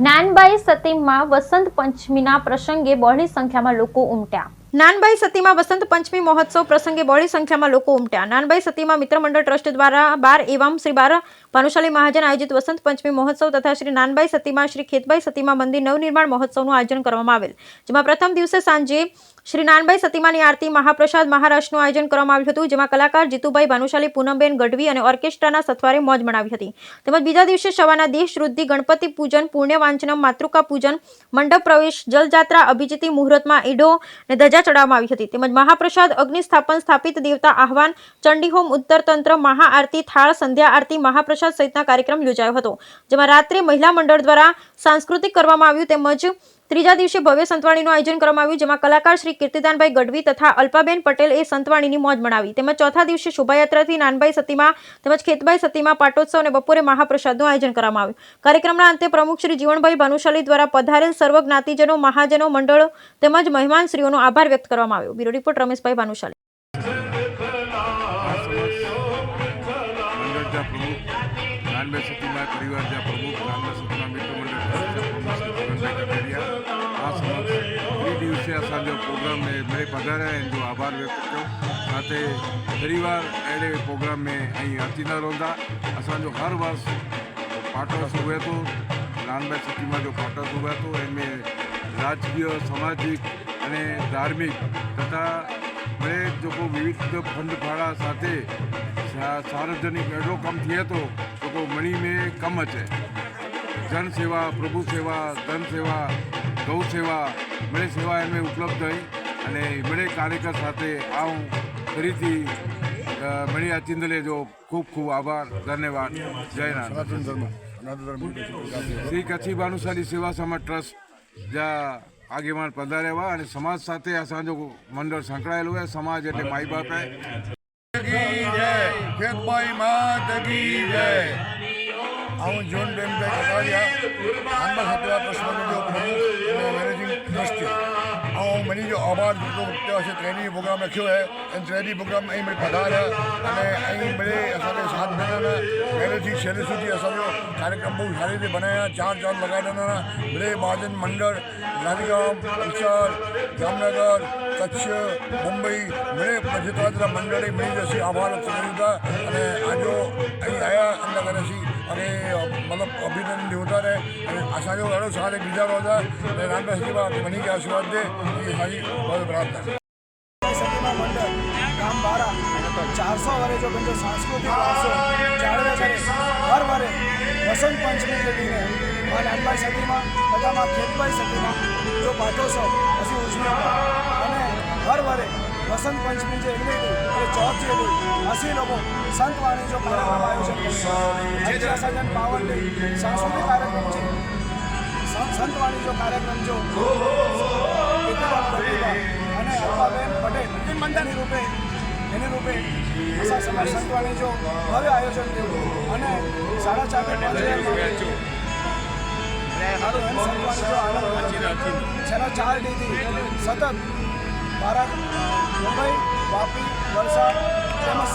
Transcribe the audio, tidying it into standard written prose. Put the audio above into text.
નાનબાઈ સતીમાં વસંત પંચમીના પ્રસંગે બહોળી સંખ્યામાં લોકો ઉમટ્યા। નાનબાઈ સતીમાં વસંત પંચમી મહોત્સવ પ્રસંગે બહોળી સંખ્યામાં લોકો ઉમટ્યા। નાનબાઈ સતીમાં મિત્ર મંડળ ટ્રસ્ટ દ્વારા 12 એવમ શ્રી 12 ભાનુશાલી મહાજન આયોજિત વસંત પંચમી મહોત્સવ તથા શ્રી નાનબાઈ સતીમાં શ્રી ખેતબાઈ સતીમાં મંદિર નવનિર્માણ મહોત્સવનું આયોજન કરવામાં આવેલ, જેમાં પ્રથમ દિવસે સાંજે શ્રી નાનબાઈ સતીમાની આરતી, મહાપ્રસાદ, મહારાષ્ટ્રનું આયોજન કરવામાં આવ્યું હતું, જેમાં કલાકાર જીતુભાઈ ભાનુશાલી, પૂનમબેન ગઢવી અને ઓર્કેસ્ટ્રાના સથવારે મોજ મનાવી હતી। તેમજ બીજા દિવસે સવારના દેશ શુદ્ધિ, ગણપતિ પૂજન, પુણ્ય વાંચનમ, માતૃકા પૂજન, મંડપ પ્રવેશ, જલજાત્રા, અભિજીતી મુહૂર્તમાં ઈડો અને ધજા ચડાવવામાં આવી હતી। તેમજ મહાપ્રસાદ, અગ્નિ સ્થાપન, સ્થાપિત દેવતા આહવાન, ચંડી હોમ, ઉત્તર તંત્ર, મહાઆરતી, થાળ, સંધ્યા આરતી, મહાપ્રસાદ સહિતના કાર્યક્રમ યોજાયો હતો, જેમાં રાત્રે મહિલા મંડળ દ્વારા સાંસ્કૃતિક કરવામાં આવ્યું। તેમજ ત્રીજા દિવસે ભવ્ય સંતવાણીનું આયોજન કરવામાં આવ્યું, જેમાં કલાકાર શ્રી કીર્તિદાનભાઈ ગઢવી તથા અલ્પાબેન પટેલ એ સંતવાણીની મોજ મનાવી। તેમજ ચોથા દિવસે શોભાયાત્રાથી નાનબાઈ સતીમાં તેમજ ખેતબાઈ સતીમાં પાટોત્સવ અને બપોરે મહાપ્રસાદનું આયોજન કરવામાં આવ્યું। કાર્યક્રમના અંતે પ્રમુખ શ્રી જીવણભાઈ ભાનુશાલી દ્વારા પધારેલ સર્વ જ્ઞાતિજનો, મહાજનો, મંડળો તેમજ મહેમાનશ્રીઓનો આભાર વ્યક્ત કરવામાં આવ્યો। Bureau report Rameshbhai Bhanushali. Programme में मेरे पधारा है जो आभार व्यक्त कयो साथे परिवार अड़े प्रोग्राम में अँ अची न रोंदा। असो हर वर्ष पाटोत्सव हुए तो नानबाई सती में जो पाटोत्सव हुए तो इनमें राजकीय, सामाजिक और धार्मिक तथा बड़े जो विविध फंड फाड़ा साथे सार्वजनिक एडो कम थे तो मणि में कम अचे। जन सेवा, प्रभु सेवा, धन सेवा, गौ सेवा बड़े सेवा इनमें उपलब्ध हुई अने बड़े कार्यकर साथे आऊँ फरीथी मणि आचिंदले जो खूब खूब आभार, धन्यवाद। जय नाथ। श्री कच्छी भानुशाली सेवा समाज ट्रस्ट जा आगेवान पधार्या हुआ और समाज साथे असांजो मंडल संकळायेलो है। समाज एटले माई बाप है। खेतबाई मात की जय। आऊँ जोन बेन पे कटारिया नानबाई सतीमा ट्रस्ट जो प्रमुख मैनेजिंग ट्रस्ट आऊँ मनी जो आभार जो ट्रेनिंग प्रोग्राम रखो है इन ट्रेनिंग प्रोग्राम अँ मैं पधारिया बड़े असांजे 7 महीना पहले थी छेले सुधी असो कार्यक्रम बहुत सारी रीते बनाया। 4 चांद लगा देना बड़े महाजन मंडल गांधीधाम, हिसार, जामनगर, कच्छ, मुंबई बड़े प्रसिद्ध मंडल बड़ी जैसी आभार व्यक्त किया आज अँ आया अंदर अरे मतलब अभिनंदन होता रहे असो अड़ो साल बीजा रोजा नानबाई सतीमा मनी के आशीर्वाद दे ये हमारी बहुत प्रार्थना। मंडल गाम 12 400 वाले जो बंदे सांस्कृतिक वारसो जाळवे करे हर वारे वसंत पंचमी के दिन मां नानबाई सतीमा तथा मां खेतबाई सतीमा जो पाटोत्सव असी उजवी हर वारे वसंत पंचमी जे चौथ जे असी लोग संत वाणी जो कार्यक्रम आयोजन करे पावन सांस्कृतिक कार्यक्रम संत वाणी जो कार्यक्रम जो अल्पाबेन पटेल मंदिर रूपे समाज संतवाणी जो भव्य आयोजन किया 4 डी थी सतत 12 मुंबई, वापी, वलसाड